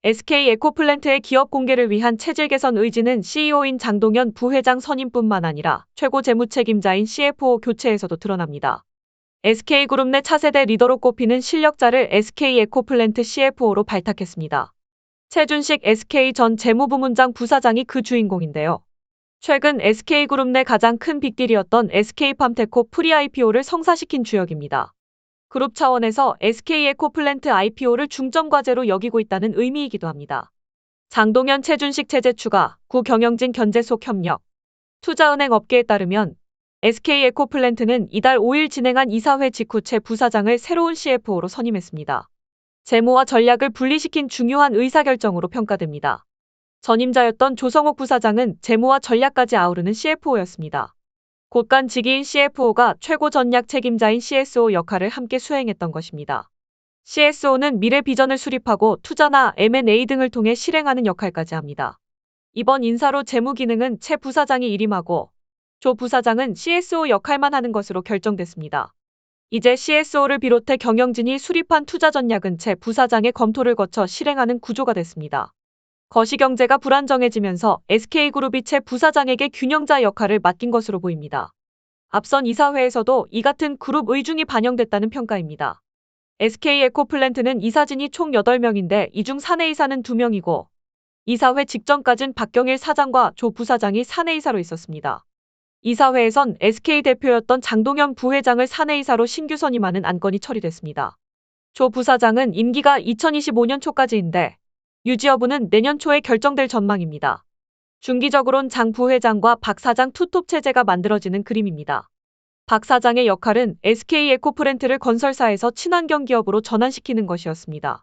SK에코플랜트의 기업 공개를 위한 체질 개선 의지는 CEO인 장동연 부회장 선임뿐만 아니라 최고 재무책임자인 CFO 교체에서도 드러납니다. SK그룹 내 차세대 리더로 꼽히는 실력자를 SK에코플랜트 CFO로 발탁했습니다. 최준식 SK 전 재무부문장 부사장이 그 주인공인데요. 최근 SK그룹 내 가장 큰 빅딜이었던 SK팜테코 프리-IPO를 성사시킨 주역입니다. 그룹 차원에서 SK에코플랜트 IPO를 중점 과제로 여기고 있다는 의미이기도 합니다. 장동연 최준식 체제 추가, 구경영진 견제속 협력. 투자은행 업계에 따르면 SK에코플랜트는 이달 5일 진행한 이사회 직후 최 부사장을 새로운 CFO로 선임했습니다. 재무와 전략을 분리시킨 중요한 의사결정으로 평가됩니다. 전임자였던 조성옥 부사장은 재무와 전략까지 아우르는 CFO였습니다. 곳간 직위인 CFO가 최고 전략 책임자인 CSO 역할을 함께 수행했던 것입니다. CSO는 미래 비전을 수립하고 투자나 M&A 등을 통해 실행하는 역할까지 합니다. 이번 인사로 재무 기능은 최 부사장이 일임하고 조 부사장은 CSO 역할만 하는 것으로 결정됐습니다. 이제 CSO를 비롯해 경영진이 수립한 투자 전략은 최 부사장의 검토를 거쳐 실행하는 구조가 됐습니다. 거시경제가 불안정해지면서 SK그룹이 최 부사장에게 균형자 역할을 맡긴 것으로 보입니다. 앞선 이사회에서도 이 같은 그룹 의중이 반영됐다는 평가입니다. SK에코플랜트는 이사진이 총 8명인데 이 중 사내이사는 2명이고 이사회 직전까진 박경일 사장과 조 부사장이 사내이사로 있었습니다. 이사회에선 SK 대표였던 장동연 부회장을 사내이사로 신규 선임하는 안건이 처리됐습니다. 조 부사장은 임기가 2025년 초까지인데 유지 여부는 내년 초에 결정될 전망입니다. 중기적으론 장 부회장과 박 사장 투톱 체제가 만들어지는 그림입니다. 박 사장의 역할은 SK에코플랜트를 건설사에서 친환경 기업으로 전환시키는 것이었습니다.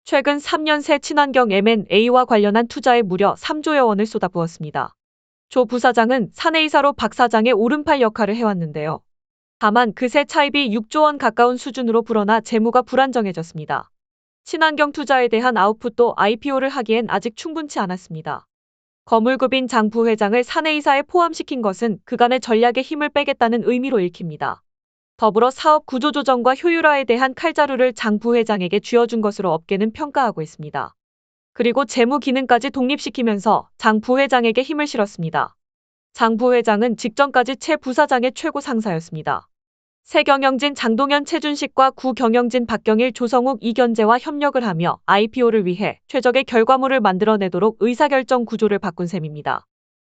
최근 3년 새 친환경 M&A와 관련한 투자에 무려 3조여 원을 쏟아부었습니다. 조 부사장은 사내이사로 박 사장의 오른팔 역할을 해왔는데요. 다만 그새 차입이 6조 원 가까운 수준으로 불어나 재무가 불안정해졌습니다. 친환경 투자에 대한 아웃풋도 IPO를 하기엔 아직 충분치 않았습니다. 거물급인 장 부회장을 사내이사에 포함시킨 것은 그간의 전략에 힘을 빼겠다는 의미로 읽힙니다. 더불어 사업 구조 조정과 효율화에 대한 칼자루를 장 부회장에게 쥐어준 것으로 업계는 평가하고 있습니다. 그리고 재무 기능까지 독립시키면서 장 부회장에게 힘을 실었습니다. 장 부회장은 직전까지 최 부사장의 최고 상사였습니다. 새 경영진 장동연 최준식과 구 경영진 박경일 조성욱 이견재와 협력을 하며 IPO를 위해 최적의 결과물을 만들어내도록 의사결정 구조를 바꾼 셈입니다.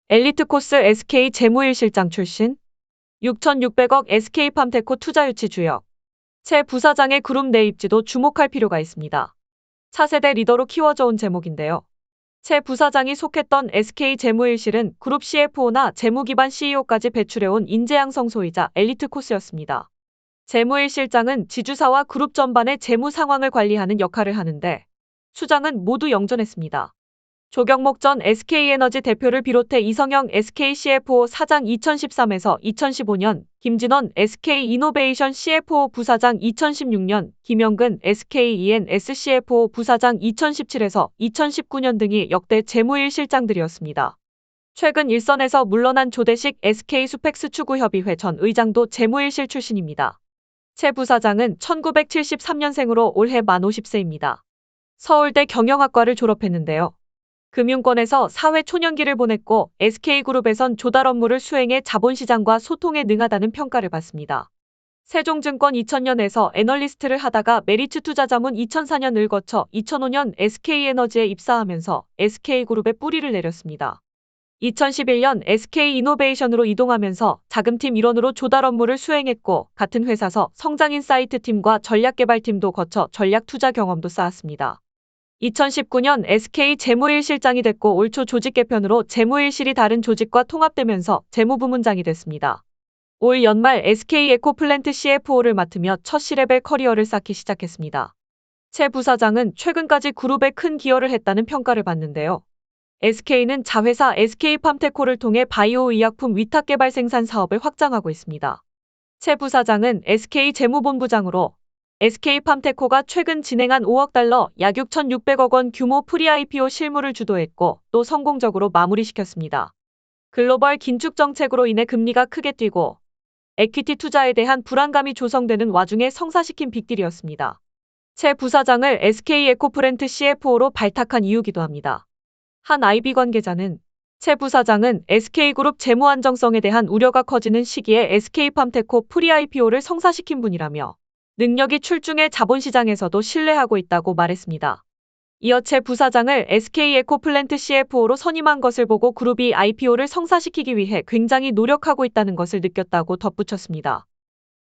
엘리트 코스 SK 재무일실장 출신 6,600억 SK팜테코 투자유치 주역 최 부사장의 그룹 내 입지도 주목할 필요가 있습니다. 차세대 리더로 키워져 온 제목인데요. 최 부사장이 속했던 SK 재무일실은 그룹 CFO나 재무기반 CEO까지 배출해온 인재 양성소이자 엘리트 코스였습니다. 재무일실장은 지주사와 그룹 전반의 재무 상황을 관리하는 역할을 하는데 수장은 모두 영전했습니다. 조경목 전 SK에너지 대표를 비롯해 이성영 SK CFO 사장 2013에서 2015년, 김진원 SK 이노베이션 CFO 부사장 2016년, 김영근 SK E&S CFO 부사장 2017에서 2019년 등이 역대 재무일실장들이었습니다. 최근 일선에서 물러난 조대식 SK 수펙스 추구협의회 전 의장도 재무일실 출신입니다. 최 부사장은 1973년생으로 올해 만 50세입니다. 서울대 경영학과를 졸업했는데요. 금융권에서 사회 초년기를 보냈고 SK그룹에선 조달 업무를 수행해 자본시장과 소통에 능하다는 평가를 받습니다. 세종증권 2000년에서 애널리스트를 하다가 메리츠투자자문 2004년을 거쳐 2005년 SK에너지에 입사하면서 SK그룹에 뿌리를 내렸습니다. 2011년 SK이노베이션으로 이동하면서 자금팀 일원으로 조달 업무를 수행했고 같은 회사서 성장인사이트팀과 전략개발팀도 거쳐 전략투자 경험도 쌓았습니다. 2019년 SK 재무일실장이 됐고 올 초 조직 개편으로 재무일실이 다른 조직과 통합되면서 재무부문장이 됐습니다. 올 연말 SK에코플랜트 CFO를 맡으며 첫 C레벨 커리어를 쌓기 시작했습니다. 최 부사장은 최근까지 그룹에 큰 기여를 했다는 평가를 받는데요. SK는 자회사 SK팜테코를 통해 바이오 의약품 위탁 개발 생산 사업을 확장하고 있습니다. 최 부사장은 SK 재무본부장으로 SK팜테코가 최근 진행한 5억 달러 약 6,600억 원 규모 프리-IPO 실무를 주도했고 또 성공적으로 마무리시켰습니다. 글로벌 긴축 정책으로 인해 금리가 크게 뛰고 에퀴티 투자에 대한 불안감이 조성되는 와중에 성사시킨 빅딜이었습니다. 최 부사장을 SK에코플랜트 CFO로 발탁한 이유기도 합니다. 한 IB 관계자는 최 부사장은 SK그룹 재무 안정성에 대한 우려가 커지는 시기에 SK팜테코 프리-IPO를 성사시킨 분이라며 능력이 출중해 자본시장에서도 신뢰하고 있다고 말했습니다. 이어 최 부사장을 SK에코플랜트 CFO로 선임한 것을 보고 그룹이 IPO를 성사시키기 위해 굉장히 노력하고 있다는 것을 느꼈다고 덧붙였습니다.